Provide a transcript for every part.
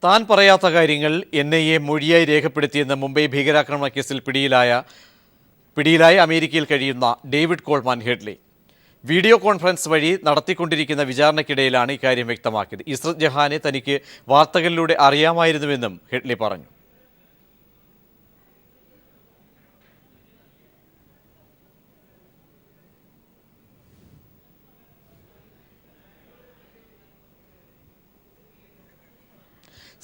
താൻ പറയാത്ത കാര്യങ്ങൾ NIA മൊഴിയായി രേഖപ്പെടുത്തിയെന്ന് മുംബൈ ഭീകരാക്രമണ കേസിൽ പിടിയിലായി അമേരിക്കയിൽ കഴിയുന്ന David Coleman Headley video conference വഴി നടത്തിക്കൊണ്ടിരിക്കുന്ന വിചാരണയ്ക്കിടയിലാണ് ഇക്കാര്യം വ്യക്തമാക്കിയത്. ഇസ്രത് ജഹാനെ തനിക്ക് വാർത്തകളിലൂടെ അറിയാമായിരുന്നുവെന്നും ഹെഡ്ലി പറഞ്ഞു.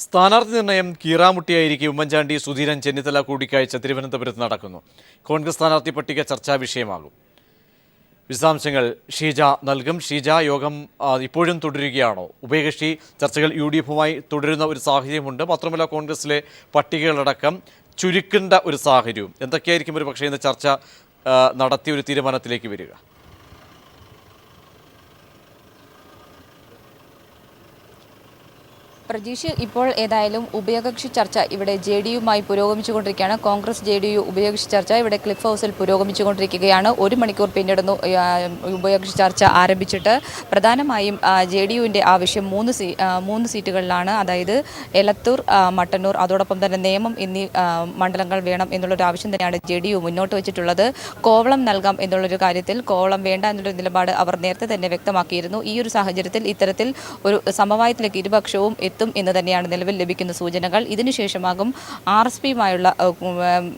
സ്ഥാനാർത്ഥി നിർണയം കീറാമുട്ടിയായിരിക്കെ ഉമ്മൻചാണ്ടി, സുധീരൻ, ചെന്നിത്തല കൂടിക്കാഴ്ച തിരുവനന്തപുരത്ത് നടക്കുന്നു. കോൺഗ്രസ് സ്ഥാനാർത്ഥി പട്ടിക ചർച്ചാ വിഷയമാകും. വിശദാംശങ്ങൾ ഷീജ നൽകും. ഷീജ, യോഗം ഇപ്പോഴും തുടരുകയാണോ? ഉഭയകക്ഷി ചർച്ചകൾ UDF-ഉമായി തുടരുന്ന ഒരു സാഹചര്യമുണ്ട്. മാത്രമല്ല കോൺഗ്രസിലെ പട്ടികകളടക്കം ചുരുക്കേണ്ട ഒരു സാഹചര്യവും. എന്തൊക്കെയായിരിക്കും ഒരു പക്ഷേ ഇന്ന് ചർച്ച നടത്തിയ ഒരു തീരുമാനത്തിലേക്ക് വരിക? പ്രജീഷ്, ഇപ്പോൾ ഏതായാലും ഉഭയകക്ഷി ചർച്ച ഇവിടെ JDU-യുമായി പുരോഗമിച്ചുകൊണ്ടിരിക്കുകയാണ്. കോൺഗ്രസ് JDU ഉഭയകക്ഷി ചർച്ച ഇവിടെ ക്ലിഫ് ഹൗസിൽ പുരോഗമിച്ചുകൊണ്ടിരിക്കുകയാണ്. 1 മണിക്കൂർ പിന്നിടുന്നു ഉഭയകക്ഷി ചർച്ച ആരംഭിച്ചിട്ട്. പ്രധാനമായും JDU-വിൻ്റെ ആവശ്യം 3 സീറ്റുകളിലാണ്. അതായത് എലത്തൂർ, മട്ടന്നൂർ, അതോടൊപ്പം തന്നെ നേമം എന്നീ മണ്ഡലങ്ങൾ വേണം എന്നുള്ളൊരു ആവശ്യം തന്നെയാണ് JDU മുന്നോട്ട് വെച്ചിട്ടുള്ളത്. കോവളം നൽകാം എന്നുള്ളൊരു കാര്യത്തിൽ കോവളം വേണ്ട എന്നുള്ളൊരു നിലപാട് അവർ നേരത്തെ തന്നെ വ്യക്തമാക്കിയിരുന്നു. ഈ ഒരു സാഹചര്യത്തിൽ ഇത്തരത്തിൽ ഒരു സമവായത്തിലേക്ക് ഇരുപക്ഷവും എത്തും എന്ന് തന്നെയാണ് നിലവിൽ ലഭിക്കുന്ന സൂചനകൾ. ഇതിനുശേഷമാകും RSPയുമായുള്ള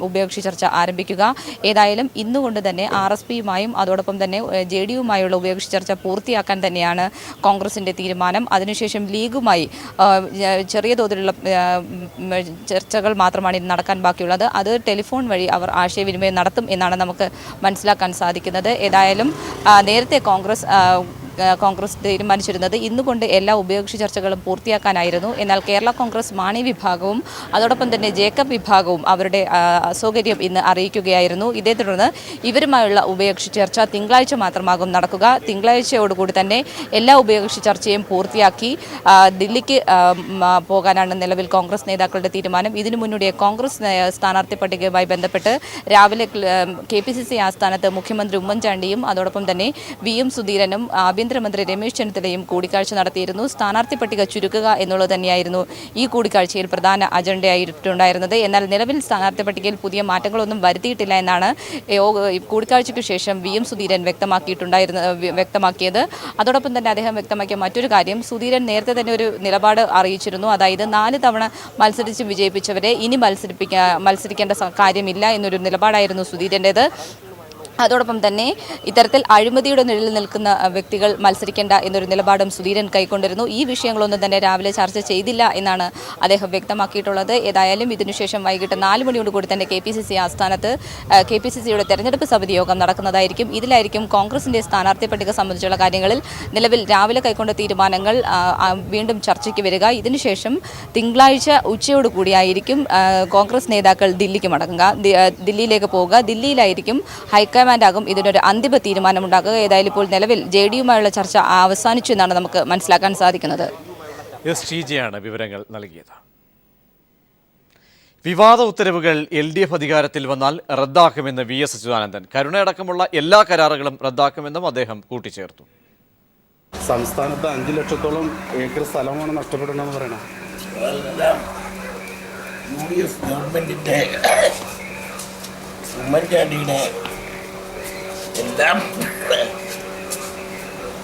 ഉഭയകക്ഷി ചർച്ച ആരംഭിക്കുക. ഏതായാലും ഇന്നുകൊണ്ട് തന്നെ RSPയുമായും അതോടൊപ്പം തന്നെ JDU-യുമായുള്ള ഉഭയകക്ഷി ചർച്ച പൂർത്തിയാക്കാൻ തന്നെയാണ് കോൺഗ്രസിൻ്റെ തീരുമാനം. അതിനുശേഷം ലീഗുമായി ചെറിയ തോതിലുള്ള ചർച്ചകൾ മാത്രമാണ് ഇന്ന് നടക്കാൻ ബാക്കിയുള്ളത്. അത് ടെലിഫോൺ വഴി അവർ ആശയവിനിമയം നടത്തും എന്നാണ് നമുക്ക് മനസ്സിലാക്കാൻ സാധിക്കുന്നത്. ഏതായാലും നേരത്തെ കോൺഗ്രസ് തീരുമാനിച്ചിരുന്നത് ഇന്നുകൊണ്ട് എല്ലാ ഉഭയകക്ഷി ചർച്ചകളും പൂർത്തിയാക്കാനായിരുന്നു. എന്നാൽ കേരള കോൺഗ്രസ് മാണി വിഭാഗവും അതോടൊപ്പം തന്നെ ജേക്കബ് വിഭാഗവും അവരുടെ അസൗകര്യം ഇന്ന് അറിയിക്കുകയായിരുന്നു. ഇതേ തുടർന്ന് ഇവരുമായുള്ള ഉഭയകക്ഷി ചർച്ച തിങ്കളാഴ്ച മാത്രമാകും നടക്കുക. തിങ്കളാഴ്ചയോടുകൂടി തന്നെ എല്ലാ ഉഭയകക്ഷി ചർച്ചയും പൂർത്തിയാക്കി ദില്ലിക്ക് പോകാനാണ് നിലവിൽ കോൺഗ്രസ് നേതാക്കളുടെ തീരുമാനം. ഇതിനു മുന്നോടിയെ കോൺഗ്രസ് സ്ഥാനാർത്ഥി പട്ടികയുമായി ബന്ധപ്പെട്ട് രാവിലെ KPCC ആസ്ഥാനത്ത് മുഖ്യമന്ത്രി ഉമ്മൻചാണ്ടിയും അതോടൊപ്പം തന്നെ VM സുധീരനും ആഭ്യന്തരമന്ത്രി രമേശ് ചെന്നിത്തലയും കൂടിക്കാഴ്ച നടത്തിയിരുന്നു. സ്ഥാനാർത്ഥി പട്ടിക ചുരുക്കുക എന്നുള്ളത് തന്നെയായിരുന്നു ഈ കൂടിക്കാഴ്ചയിൽ പ്രധാന അജണ്ടയായിട്ടുണ്ടായിരുന്നത്. എന്നാൽ നിലവിൽ സ്ഥാനാർത്ഥി പട്ടികയിൽ പുതിയ മാറ്റങ്ങളൊന്നും വരുത്തിയിട്ടില്ല എന്നാണ് കൂടിക്കാഴ്ചയ്ക്ക് ശേഷം VM സുധീരൻ വ്യക്തമാക്കിയത്. അതോടൊപ്പം തന്നെ അദ്ദേഹം വ്യക്തമാക്കിയ മറ്റൊരു കാര്യം, സുധീരൻ നേരത്തെ തന്നെ ഒരു നിലപാട് അറിയിച്ചിരുന്നു. അതായത് 4 തവണ മത്സരിച്ച് വിജയിപ്പിച്ചവരെ ഇനി മത്സരിക്കേണ്ട കാര്യമില്ല എന്നൊരു നിലപാടായിരുന്നു സുധീരൻ്റേത്. അതോടൊപ്പം തന്നെ ഇത്തരത്തിൽ അഴിമതിയുടെ നിഴലിൽ നിൽക്കുന്ന വ്യക്തികൾ മത്സരിക്കേണ്ട എന്നൊരു നിലപാടും സുധീരൻ കൈക്കൊണ്ടിരുന്നു. ഈ വിഷയങ്ങളൊന്നും തന്നെ രാവിലെ ചർച്ച ചെയ്തില്ല എന്നാണ് അദ്ദേഹം വ്യക്തമാക്കിയിട്ടുള്ളത്. ഏതായാലും ഇതിനുശേഷം വൈകിട്ട് 4 മണിയോടുകൂടി തന്നെ KPCC ആസ്ഥാനത്ത് KPCCയുടെ തെരഞ്ഞെടുപ്പ് സമിതി യോഗം നടക്കുന്നതായിരിക്കും. ഇതിലായിരിക്കും കോൺഗ്രസിൻ്റെ സ്ഥാനാർത്ഥി പട്ടിക സംബന്ധിച്ചുള്ള കാര്യങ്ങളിൽ നിലവിൽ രാവിലെ കൈക്കൊണ്ട തീരുമാനങ്ങൾ വീണ്ടും ചർച്ചയ്ക്ക് വരിക. ഇതിനുശേഷം തിങ്കളാഴ്ച ഉച്ചയോടുകൂടിയായിരിക്കും കോൺഗ്രസ് നേതാക്കൾ ദില്ലിയിലേക്ക് പോവുക. ദില്ലിയിലായിരിക്കും ഹൈക്കമാൻഡാകും ഇതിനൊരു അന്തിമ തീരുമാനമുണ്ടാക്കുക. ഏതായാലും ഇപ്പോൾ നിലവിൽ JDU-യുമായുള്ള ചർച്ച അവസാനിച്ചു എന്നാണ് നമുക്ക് മനസ്സിലാക്കാൻ സാധിക്കുന്നത്. ഷീജയാണ് വിവരങ്ങൾ നൽകിയത്. വിവാദ ഉത്തരവുകൾ LDF അധികാരത്തിൽ വന്നാൽ റദ്ദാക്കുമെന്ന് VS അച്യുതാനന്ദൻ. കരുണയടക്കമുള്ള എല്ലാ കരാറുകളും റദ്ദാക്കുമെന്നും അദ്ദേഹം കൂട്ടിച്ചേർത്തു. സംസ്ഥാനത്ത് 5 ലക്ഷത്തോളം ഏക്കർ സ്ഥലമാണ് നഷ്ടപ്പെടുന്നതെന്ന് പറയണം. UDF ഗവൺമെന്റിന്റെ ഉമ്മൻചാണ്ടിയുടെ എല്ലാം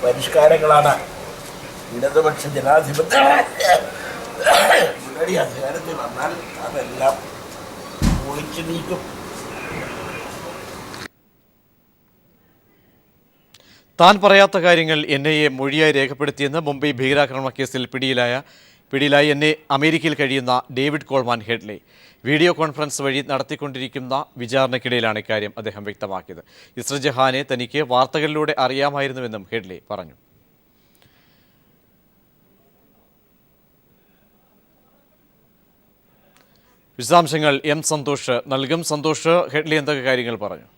പരിഷ്കാരങ്ങളാണ് ഇടതുപക്ഷ ജനാധിപത്യ മുന്നണി അധികാരത്തിൽ വന്നാൽ അതെല്ലാം പൊളിച്ചു നീക്കും. താൻ പറയാത്ത കാര്യങ്ങൾ NIA മൊഴിയായി രേഖപ്പെടുത്തിയെന്ന് മുംബൈ ഭീകരാക്രമണ കേസിൽ പിടിയിലായി അമേരിക്കയിൽ കഴിയുന്ന David Coleman Headley video conference വഴി നടത്തിക്കൊണ്ടിരിക്കുന്ന വിചാരണയ്ക്കിടയിലാണ് ഇക്കാര്യം അദ്ദേഹം വ്യക്തമാക്കിയത്. ഇസ്രത് ജഹാനെ തനിക്ക് വാർത്തകളിലൂടെ അറിയാമായിരുന്നുവെന്നും ഹെഡ്ലി പറഞ്ഞു. വിശദാംശങ്ങൾ സന്തോഷ് നൽകും. സന്തോഷ്, ഹെഡ്ലി എന്തൊക്കെ കാര്യങ്ങൾ പറഞ്ഞു?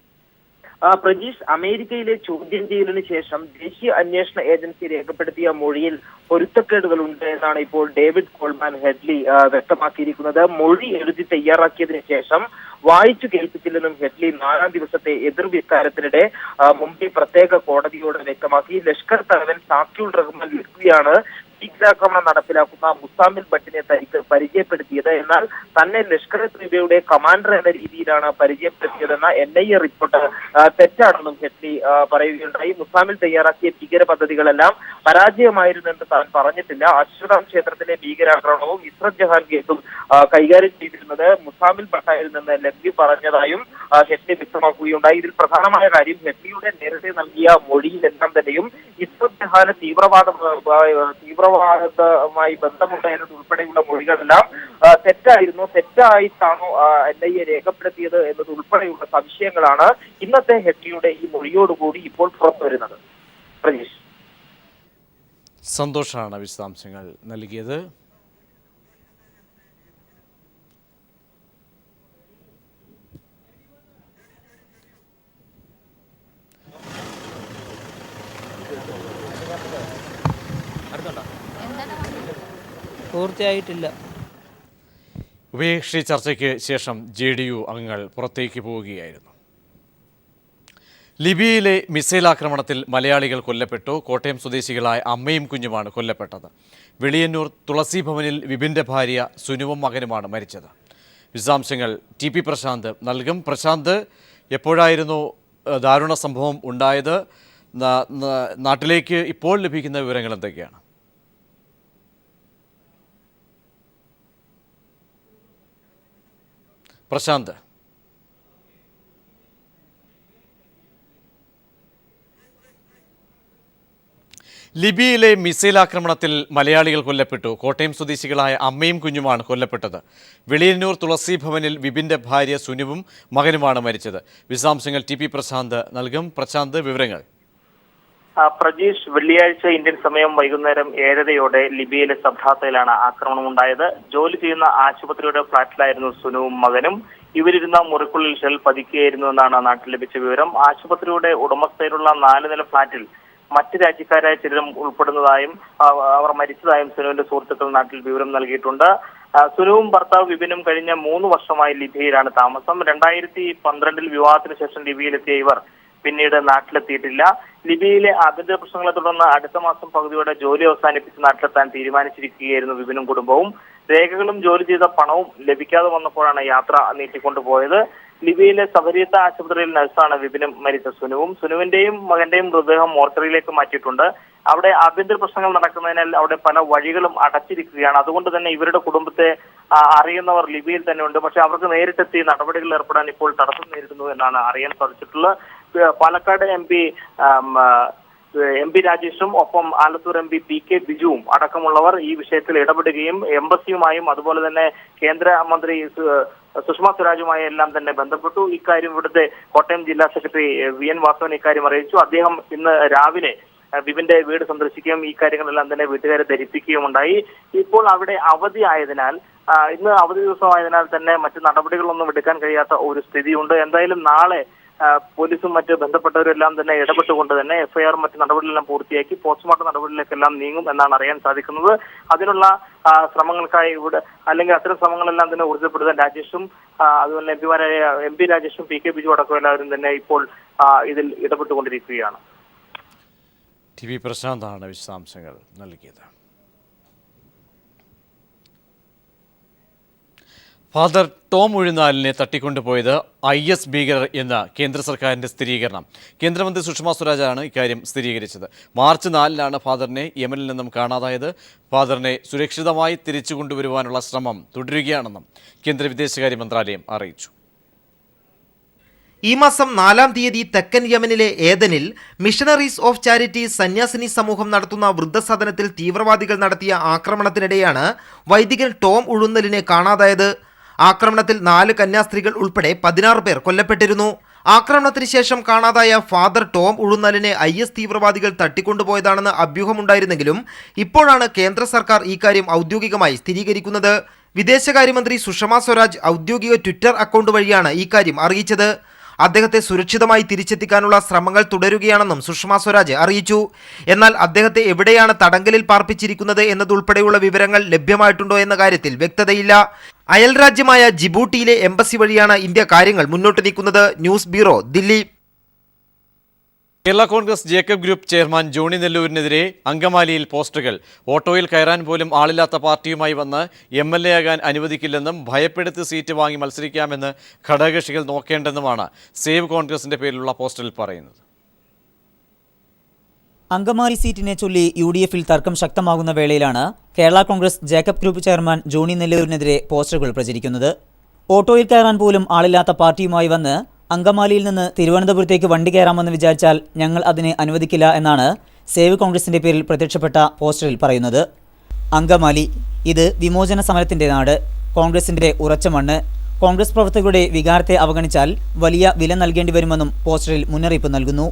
പ്രജീഷ്, അമേരിക്കയിലെ ചോദ്യം ചെയ്യലിന് ശേഷം ദേശീയ അന്വേഷണ ഏജൻസി രേഖപ്പെടുത്തിയ മൊഴിയിൽ പൊരുത്തക്കേടുകളുണ്ട് എന്നാണ് ഇപ്പോൾ ഡേവിഡ് കോൾമാൻ ഹെഡ്ലി വ്യക്തമാക്കിയിരിക്കുന്നത്. മൊഴി എഴുതി തയ്യാറാക്കിയതിനു ശേഷം വായിച്ചു കേൾപ്പിച്ചില്ലെന്നും ഹെഡ്ലി 4-ാം ദിവസത്തെ എതിർവിസ്താരത്തിനിടെ മുംബൈ പ്രത്യേക കോടതിയോട് വ്യക്തമാക്കി. ലഷ്കർ തലവൻ സാക്കിയുൾ റഹ്മാൻ വ്യക്തിയാണ് ഭീകരാക്രമണം നടപ്പിലാക്കുന്ന മുസാമിൽ ഭട്ടിനെ തനിക്ക് പരിചയപ്പെടുത്തിയത്. എന്നാൽ തന്നെ ലഷ്കർ ത്വയ്ബയുടെ കമാൻഡർ എന്ന രീതിയിലാണ് പരിചയപ്പെടുത്തിയതെന്ന NIA റിപ്പോർട്ട് തെറ്റാണെന്നും ഹെഡ്ലി പറയുകയുണ്ടായി. മുസാമിൽ തയ്യാറാക്കിയ ഭീകര പദ്ധതികളെല്ലാം പരാജയമായിരുന്നെന്ന് താൻ പറഞ്ഞിട്ടില്ല. അശ്വധാം ക്ഷേത്രത്തിലെ ഭീകരാക്രമണവും ഇസ്രത് ജഹാൻ കേസും കൈകാര്യം ചെയ്തിരുന്നത് മുസാമിൽ ഭട്ടായിരുന്നെന്ന് ലഖ്വി പറഞ്ഞതായും ഹെഡ്ലി വ്യക്തമാക്കുകയുണ്ടായി. ഇതിൽ പ്രധാനമായ കാര്യം ഹെഡ്ലിയുടെ നേരത്തെ നൽകിയ മൊഴിയിലെല്ലാം തന്നെയും ഇസ്രത് ജഹാന് തീവ്രവാദവുമായി ബന്ധമുണ്ട് എന്നതുൾപ്പെടെയുള്ള മൊഴികളെല്ലാം തെറ്റായിരുന്നു. തെറ്റായിട്ടാണോ NIA രേഖപ്പെടുത്തിയത് എന്നതുൾപ്പെടെയുള്ള സംശയങ്ങളാണ് ഇന്നത്തെ ഹെഡ്ലിയുടെ ഈ മൊഴിയോടുകൂടി ഇപ്പോൾ പുറത്തു വരുന്നത്. പ്രജീഷ്, സന്തോഷാണ് വിശദാംശങ്ങൾ നൽകിയത്. പൂർത്തിയായിട്ടില്ല. ഉഭയകക്ഷി ചർച്ചയ്ക്ക് ശേഷം JDU അംഗങ്ങൾ പുറത്തേക്ക് പോവുകയായിരുന്നു. ലിബിയയിലെ മിസൈൽ ആക്രമണത്തിൽ മലയാളികൾ കൊല്ലപ്പെട്ടു. കോട്ടയം സ്വദേശികളായ അമ്മയും കുഞ്ഞുമാണ് കൊല്ലപ്പെട്ടത്. വെളിയന്നൂർ തുളസി ഭവനിൽ വിപിൻ്റെ ഭാര്യ സുനുവും മകനുമാണ് മരിച്ചത്. വിശദാംശങ്ങൾ TP പ്രശാന്ത് നൽകും. പ്രശാന്ത്, എപ്പോഴായിരുന്നു ദാരുണ സംഭവം ഉണ്ടായത്? നാട്ടിലേക്ക് ഇപ്പോൾ ലഭിക്കുന്ന വിവരങ്ങൾ എന്തൊക്കെയാണ്? പ്രശാന്ത്, ലിബിയയിലെ മിസൈൽ ആക്രമണത്തിൽ മലയാളികൾ കൊല്ലപ്പെട്ടു. കോട്ടയം സ്വദേശികളായ അമ്മയും കുഞ്ഞുമാണ് കൊല്ലപ്പെട്ടത്. വെളിയന്നൂർ തുളസി ഭവനിൽ വിപിൻ്റെ ഭാര്യ സുനുവും മകനുമാണ് മരിച്ചത്. വിശദാംശങ്ങൾ TP പ്രശാന്ത് നൽകും. പ്രശാന്ത്, വിവരങ്ങൾ. പ്രജീഷ്, വെള്ളിയാഴ്ച ഇന്ത്യൻ സമയം വൈകുന്നേരം 7:30 ലിബിയയിലെ സബ്ഹാത്തയിലാണ് ആക്രമണമുണ്ടായത്. ജോലി ചെയ്യുന്ന ആശുപത്രിയുടെ ഫ്ളാറ്റിലായിരുന്നു സുനുവും മകനും. ഇവരിരുന്ന മുറിക്കുള്ളിൽ ഷെൽ പതിക്കുകയായിരുന്നു എന്നാണ് നാട്ടിൽ ലഭിച്ച വിവരം. ആശുപത്രിയുടെ ഉടമസ്ഥയിലുള്ള 4 നില ഫ്ളാറ്റിൽ മറ്റ് രാജ്യക്കാരായ ചിലരും ഉൾപ്പെടുന്നതായും അവർ മരിച്ചതായും സുനുവിന്റെ സുഹൃത്തുക്കൾ നാട്ടിൽ വിവരം നൽകിയിട്ടുണ്ട്. സുനുവും ഭർത്താവ് വിപിനും കഴിഞ്ഞ 3 വർഷമായി ലിബിയയിലാണ് താമസം. 2012 വിവാഹത്തിന് ശേഷം ലിബിയയിലെത്തിയ ഇവർ പിന്നീട് നാട്ടിലെത്തിയിട്ടില്ല. ലിബിയയിലെ ആഭ്യന്തര പ്രശ്നങ്ങളെ തുടർന്ന് അടുത്ത മാസം പകുതിയോടെ ജോലി അവസാനിപ്പിച്ച് നാട്ടിലെത്താൻ തീരുമാനിച്ചിരിക്കുകയായിരുന്നു വിപിനും കുടുംബവും. രേഖകളും ജോലി ചെയ്ത പണവും ലഭിക്കാതെ വന്നപ്പോഴാണ് യാത്ര നീട്ടിക്കൊണ്ടുപോയത്. ലിബിയയിലെ സബരിയത്ത ആശുപത്രിയിൽ നഴ്സാണ് വിപിനും മരിച്ച സുനുവും. സുനുവിന്റെയും മകന്റെയും മൃതദേഹം മോർച്ചറിയിലേക്ക് മാറ്റിയിട്ടുണ്ട്. അവിടെ ആഭ്യന്തര പ്രശ്നങ്ങൾ നടക്കുന്നതിനാൽ അവിടെ പല വഴികളും അടച്ചിരിക്കുകയാണ്. അതുകൊണ്ട് തന്നെ ഇവരുടെ കുടുംബത്തെ അറിയുന്നവർ ലിബിയയിൽ തന്നെ ഉണ്ട്. പക്ഷെ അവർക്ക് നേരിട്ടെത്തി നടപടികളിൽ ഏർപ്പെടാൻ ഇപ്പോൾ തടസ്സം നേരിടുന്നു എന്നാണ് അറിയാൻ സാധിച്ചിട്ടുള്ളത്. പാലക്കാട് MP രാജേഷും ഒപ്പം ആലത്തൂർ MP PK ബിജുവും അടക്കമുള്ളവർ ഈ വിഷയത്തിൽ ഇടപെടുകയും എംബസിയുമായും അതുപോലെ തന്നെ കേന്ദ്രമന്ത്രി സുഷമ സ്വരാജുമായി എല്ലാം തന്നെ ബന്ധപ്പെട്ടു. ഇക്കാര്യം ഇവിടുത്തെ കോട്ടയം ജില്ലാ സെക്രട്ടറി VN വാസവൻ ഇക്കാര്യം അറിയിച്ചു. അദ്ദേഹം ഇന്ന് രാവിലെ വിപിന്റെ വീട് സന്ദർശിക്കുകയും ഈ കാര്യങ്ങളെല്ലാം തന്നെ വീട്ടുകാരെ ധരിപ്പിക്കുകയും ഉണ്ടായി. ഇപ്പോൾ അവിടെ അവധി ആയതിനാൽ ഇന്ന് അവധി ദിവസമായതിനാൽ തന്നെ മറ്റ് നടപടികളൊന്നും എടുക്കാൻ കഴിയാത്ത ഒരു സ്ഥിതിയുണ്ട്. എന്തായാലും നാളെ പോലീസും മറ്റ് ബന്ധപ്പെട്ടവരെല്ലാം തന്നെ ഇടപെട്ടുകൊണ്ട് തന്നെ FIR മറ്റ് നടപടികളെല്ലാം പൂർത്തിയാക്കി പോസ്റ്റ്മോർട്ടം നടപടികളിലേക്കെല്ലാം നീങ്ങും എന്നാണ് അറിയാൻ സാധിക്കുന്നത്. അതിനുള്ള ശ്രമങ്ങൾക്കായി ഇവിടെ അല്ലെങ്കിൽ അത്തരം ശ്രമങ്ങളെല്ലാം തന്നെ ഊർജ്ജപ്പെടുത്താൻ രാജേഷും അതുപോലെ MP രാജേഷും PK ബിജു അടക്കം എല്ലാവരും തന്നെ ഇപ്പോൾ ഇതിൽ ഇടപെട്ടുകൊണ്ടിരിക്കുകയാണ്. TP പ്രശാന്താണ് വിശദാംശങ്ങൾ നൽകിയത്. ഫാദർ ടോം ഉഴുന്നാലിനെ തട്ടിക്കൊണ്ടുപോയത് IS ഭീകരർ എന്ന കേന്ദ്ര സർക്കാരിൻ്റെ സ്ഥിരീകരണം. കേന്ദ്രമന്ത്രി സുഷമ സ്വരാജാണ് ഇക്കാര്യം സ്ഥിരീകരിച്ചത്. മാർച്ച് 4-ാണ് ഫാദറിനെ യമനിൽ നിന്നും കാണാതായത്. ഫാദറിനെ സുരക്ഷിതമായി തിരിച്ചു കൊണ്ടുവരുവാനുള്ള ശ്രമം തുടരുകയാണെന്നും കേന്ദ്ര വിദേശകാര്യ മന്ത്രാലയം അറിയിച്ചു. ഈ മാസം 4-ാം തീയതി തെക്കൻ യമനിലെ ഏദനിൽ മിഷണറീസ് ഓഫ് ചാരിറ്റി സന്യാസിനി സമൂഹം നടത്തുന്ന വൃദ്ധസദനത്തിൽ തീവ്രവാദികൾ നടത്തിയ ആക്രമണത്തിനിടെയാണ് വൈദികൻ ടോം ഉഴുന്നലിനെ കാണാതായത്. ആക്രമണത്തിൽ 4 കന്യാസ്ത്രീകൾ ഉൾപ്പെടെ 16 പേർ കൊല്ലപ്പെട്ടിരുന്നു. ആക്രമണത്തിന് ശേഷം കാണാതായ ഫാദർ ടോം ഉഴുന്നലിനെ IS തീവ്രവാദികൾ തട്ടിക്കൊണ്ടുപോയതാണെന്ന് അഭ്യൂഹമുണ്ടായിരുന്നെങ്കിലും ഇപ്പോഴാണ് കേന്ദ്ര സർക്കാർ ഇക്കാര്യം ഔദ്യോഗികമായി സ്ഥിരീകരിക്കുന്നത്. വിദേശകാര്യമന്ത്രി സുഷമ സ്വരാജ് ഔദ്യോഗിക ട്വിറ്റർ അക്കൗണ്ട് വഴിയാണ് ഇക്കാര്യം അറിയിച്ചത്. അദ്ദേഹത്തെ സുരക്ഷിതമായി തിരിച്ചെത്തിക്കാനുള്ള ശ്രമങ്ങൾ തുടരുകയാണെന്നും സുഷമ സ്വരാജ് അറിയിച്ചു. എന്നാൽ അദ്ദേഹത്തെ എവിടെയാണ് തടങ്കലിൽ പാർപ്പിച്ചിരിക്കുന്നത് എന്നതുൾപ്പെടെയുള്ള വിവരങ്ങൾ ലഭ്യമായിട്ടുണ്ടോ എന്ന കാര്യത്തിൽ വ്യക്തതയില്ല. അയൽരാജ്യമായ ജിബൂട്ടിയിലെ എംബസി വഴിയാണ് ഇന്ത്യ കാര്യങ്ങൾ മുന്നോട്ട് നീക്കുന്നത്. News bureau, Delhi. Kerala Congress Jacob group chairman Johnny നെല്ലൂരിനെതിരെ അങ്കമാലിയിൽ പോസ്റ്ററുകൾ. ഓട്ടോയിൽ കയറാൻ പോലും ആളില്ലാത്ത പാർട്ടിയുമായി വന്ന് MLA ആകാൻ അനുവദിക്കില്ലെന്നും ഭയപ്പെടുത്തി സീറ്റ് വാങ്ങി മത്സരിക്കാമെന്ന് ഘടകകക്ഷികൾ നോക്കേണ്ടെന്നുമാണ് സേവ് കോൺഗ്രസിന്റെ പേരിലുള്ള പോസ്റ്ററിൽ പറയുന്നത്. അങ്കമാലി സീറ്റിനെ ചൊല്ലി UDFിൽ തർക്കം ശക്തമാകുന്ന വേളയിലാണ് Kerala Congress Jacob group chairman Johnny നെല്ലൂരിനെതിരെ പോസ്റ്ററുകൾ പ്രചരിക്കുന്നത്. ഓട്ടോയിൽ കയറാൻ പോലും ആളില്ലാത്ത പാർട്ടിയുമായി വന്ന് അങ്കമാലിയിൽ നിന്ന് തിരുവനന്തപുരത്തേക്ക് വണ്ടി കയറാമെന്ന് വിചാരിച്ചാൽ ഞങ്ങൾ അതിന് അനുവദിക്കില്ല എന്നാണ് സേവ് കോൺഗ്രസിന്റെ പേരിൽ പ്രത്യക്ഷപ്പെട്ട പോസ്റ്ററിൽ പറയുന്നത്. അങ്കമാലി, ഇത് വിമോചന സമരത്തിന്റെ നാട്, കോൺഗ്രസിന്റെ ഉറച്ച മണ്ണ്. കോൺഗ്രസ് പ്രവർത്തകരുടെ വികാരത്തെ അവഗണിച്ചാൽ വലിയ വില നൽകേണ്ടി വരുമെന്നും പോസ്റ്ററിൽ മുന്നറിയിപ്പ് നൽകുന്നു.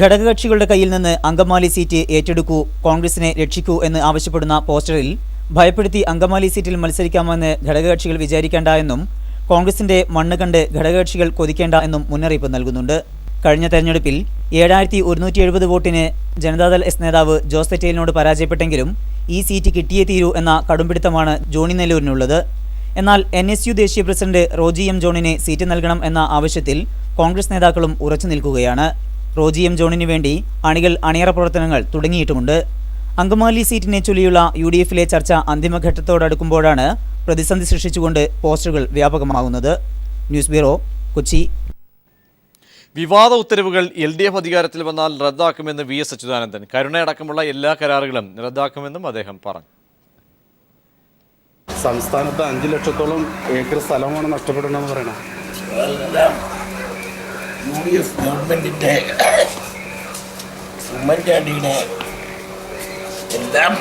ഘടകകക്ഷികളുടെ കയ്യിൽ നിന്ന് അങ്കമാലി സീറ്റ് ഏറ്റെടുക്കൂ, കോൺഗ്രസിനെ രക്ഷിക്കൂ എന്ന് ആവശ്യപ്പെടുന്ന പോസ്റ്ററിൽ ഭയപ്പെടുത്തി അങ്കമാലി സീറ്റിൽ മത്സരിക്കാമെന്ന് ഘടകകക്ഷികൾ വിചാരിക്കേണ്ട എന്നും കോൺഗ്രസിന്റെ മണ്ണ് കണ്ട് ഘടകകക്ഷികൾ കൊതിക്കേണ്ട എന്നും മുന്നറിയിപ്പ് നൽകുന്നുണ്ട്. കഴിഞ്ഞ തെരഞ്ഞെടുപ്പിൽ 7170 വോട്ടിന് ജനതാദൾ എസ് നേതാവ് ജോസ് തെറ്റേലിനോട് പരാജയപ്പെട്ടെങ്കിലും ഈ സീറ്റ് കിട്ടിയേ തീരൂ എന്ന കടുംപിടുത്തമാണ് ജോണി നെല്ലൂരിനുള്ളത്. എന്നാൽ NSU ദേശീയ പ്രസിഡന്റ് റോജി M. ജോണിന് സീറ്റ് നൽകണം എന്ന ആവശ്യത്തിൽ കോൺഗ്രസ് നേതാക്കളും ഉറച്ചു നിൽക്കുകയാണ്. റോജി M. ജോണിന് വേണ്ടി അണികൾ അണിയറ പ്രവർത്തനങ്ങൾ തുടങ്ങിയിട്ടുമുണ്ട്. അങ്കമാലി സീറ്റിനെ ചൊല്ലിയുള്ള UDFിലെ ചർച്ച അന്തിമഘട്ടത്തോടടുക്കുമ്പോഴാണ് പ്രതിസന്ധി സൃഷ്ടിച്ചുകൊണ്ട് പോസ്റ്ററുകൾ വ്യാപകമാകുന്നത്. News bureau, Kochi. വിവാദ ഉത്തരവുകൾ LDF അധികാരത്തിൽ വന്നാൽ റദ്ദാക്കുമെന്ന് VS അച്യുതാനന്ദൻ. കരുണയടക്കമുള്ള എല്ലാ കരാറുകളും റദ്ദാക്കുമെന്നും അദ്ദേഹം പറഞ്ഞു. സംസ്ഥാനത്ത് 5 ലക്ഷത്തോളം ഏക്കർ സ്ഥലമാണ് നഷ്ടപ്പെടണമെന്ന് പറയണം. എല്ലാം UDF ഗവൺമെന്റിന്റെ ഉമ്മൻചാണ്ടിയുടെ എല്ലാം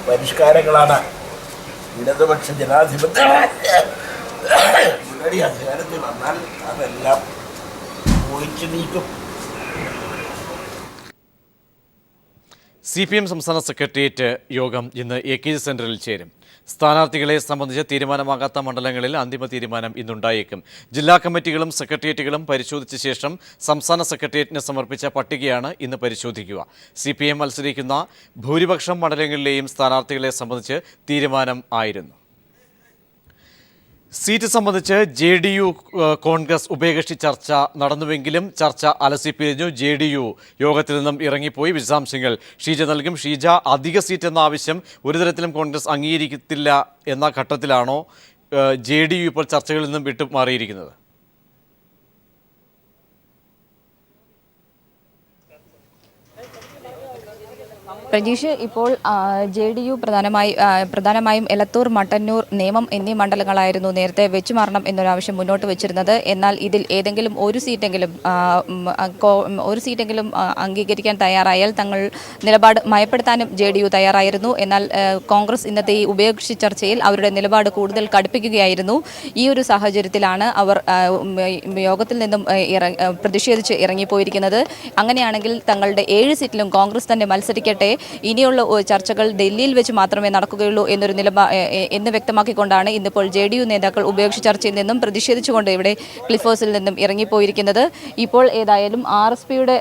പരിഷ്കാരങ്ങളാണ് ഇടതുപക്ഷ ജനാധിപത്യ മുന്നണി അധികാരത്തിൽ വന്നാൽ അതെല്ലാം പൊളിച്ചു നീക്കും. CPM സംസ്ഥാന സെക്രട്ടേറിയറ്റ് യോഗം ഇന്ന് AKG സെന്ററിൽ ചേരും. സ്ഥാനാർത്ഥികളെ സംബന്ധിച്ച് തീരുമാനമാകാത്ത മണ്ഡലങ്ങളിൽ അന്തിമ തീരുമാനം ഇന്നുണ്ടായേക്കും. ജില്ലാ കമ്മിറ്റികളും സെക്രട്ടേറിയറ്റുകളും പരിശോധിച്ച ശേഷം സംസ്ഥാന സെക്രട്ടേറിയറ്റിന് സമർപ്പിച്ച പട്ടികയാണ് ഇന്ന് പരിശോധിക്കുക. CPM മത്സരിക്കുന്ന ഭൂരിപക്ഷം മണ്ഡലങ്ങളിലെയും സ്ഥാനാർത്ഥികളെ സംബന്ധിച്ച് തീരുമാനം ആയിരുന്നു. സീറ്റ് സംബന്ധിച്ച് JDU കോൺഗ്രസ് ഉഭയകക്ഷി ചർച്ച നടന്നുവെങ്കിലും ചർച്ച അലസിപ്പിരിഞ്ഞു. JDU യോഗത്തിൽ നിന്നും ഇറങ്ങിപ്പോയി. വിശദാംശങ്ങൾ ഷീജ നൽകും. ഷീജ, അധിക സീറ്റ് എന്ന ആവശ്യം ഒരു തരത്തിലും കോൺഗ്രസ് അംഗീകരിക്കത്തില്ല എന്ന ഘട്ടത്തിലാണോ JDU ഇപ്പോൾ ചർച്ചകളിൽ നിന്നും വിട്ടുമാറിയിരിക്കുന്നത്? പ്രജീഷ്, ഇപ്പോൾ JDU പ്രധാനമായും എലത്തൂർ, മട്ടന്നൂർ, നേമം എന്നീ മണ്ഡലങ്ങളായിരുന്നു നേരത്തെ വെച്ചുമാറണം എന്നൊരാവശ്യം മുന്നോട്ട് വെച്ചിരുന്നത്. എന്നാൽ ഇതിൽ ഏതെങ്കിലും ഒരു സീറ്റെങ്കിലും അംഗീകരിക്കാൻ തയ്യാറായാൽ തങ്ങൾ നിലപാട് മയപ്പെടുത്താനും JDU തയ്യാറായിരുന്നു. എന്നാൽ കോൺഗ്രസ് ഇന്നത്തെ ഈ ഉഭയകക്ഷി ചർച്ചയിൽ അവരുടെ നിലപാട് കൂടുതൽ കടുപ്പിക്കുകയായിരുന്നു. ഈ ഒരു സാഹചര്യത്തിലാണ് അവർ യോഗത്തിൽ നിന്നും പ്രതിഷേധിച്ച് ഇറങ്ങിപ്പോയിരിക്കുന്നത്. അങ്ങനെയാണെങ്കിൽ തങ്ങളുടെ 7 സീറ്റിലും കോൺഗ്രസ് തന്നെ മത്സരിക്കട്ടെ, ഇനിയുള്ള ചർച്ചകൾ ഡൽഹിയിൽ വെച്ച് മാത്രമേ നടക്കുകയുള്ളൂ എന്ന് വ്യക്തമാക്കിക്കൊണ്ടാണ് ഇന്നിപ്പോൾ JDU നേതാക്കൾ ഉഭയകക്ഷി ചർച്ചയിൽ നിന്നും പ്രതിഷേധിച്ചുകൊണ്ട് ഇവിടെ ക്ലിഫ് ഹൗസിൽ നിന്നും ഇറങ്ങിപ്പോയിരിക്കുന്നത്. ഇപ്പോൾ ഏതായാലും RSPയുടെ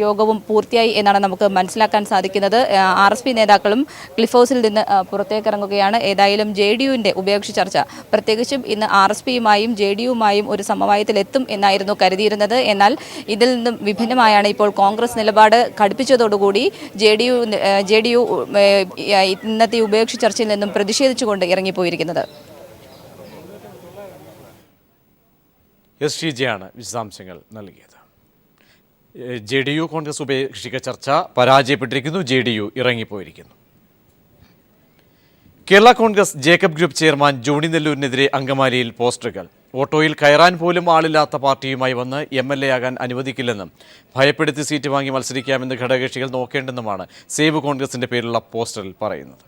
യോഗവും പൂർത്തിയായി എന്നാണ് നമുക്ക് മനസ്സിലാക്കാൻ സാധിക്കുന്നത്. RSP നേതാക്കളും ക്ലിഫ് ഹൗസിൽ നിന്ന് പുറത്തേക്കിറങ്ങുകയാണ്. ഏതായാലും JDUവിൻ്റെ ഉഭയകക്ഷി ചർച്ച, പ്രത്യേകിച്ചും ഇന്ന് RSPയുമായും JDUവുമായും ഒരു സമവായത്തിലെത്തും എന്നായിരുന്നു കരുതിയിരുന്നത്. എന്നാൽ ഇതിൽ നിന്നും വിഭിന്നമായാണ് ഇപ്പോൾ കോൺഗ്രസ് നിലപാട് കടുപ്പിച്ചതോടുകൂടി JDU ഇന്നത്തെ ഉഭയകക്ഷി ചർച്ചയിൽ നിന്നും പ്രതിഷേധിച്ചുകൊണ്ട് ഇറങ്ങിപ്പോയിരിക്കുന്നത്. ഷീജയാണ് വിശദാംശങ്ങൾ നൽകിയത്. JDU കോൺഗ്രസ് ഉഭയകക്ഷി ചർച്ച പരാജയപ്പെട്ടിരിക്കുന്നു. JDU ഇറങ്ങിപ്പോയിരിക്കുന്നു. Kerala Congress Jacob group chairman Johnny നെല്ലൂരിനെതിരെ അങ്കമാലിയിൽ പോസ്റ്ററുകൾ. ഓട്ടോയിൽ കയറാൻ പോലും ആളില്ലാത്ത പാർട്ടിയുമായി വന്ന് MLA ആകാൻ അനുവദിക്കില്ലെന്നും ഭയപ്പെടുത്തി സീറ്റ് വാങ്ങി മത്സരിക്കാമെന്ന് ഘടകകക്ഷികൾ നോക്കേണ്ടെന്നുമാണ് സേവ് കോൺഗ്രസിന്റെ പേരിലുള്ള പോസ്റ്ററിൽ പറയുന്നത്.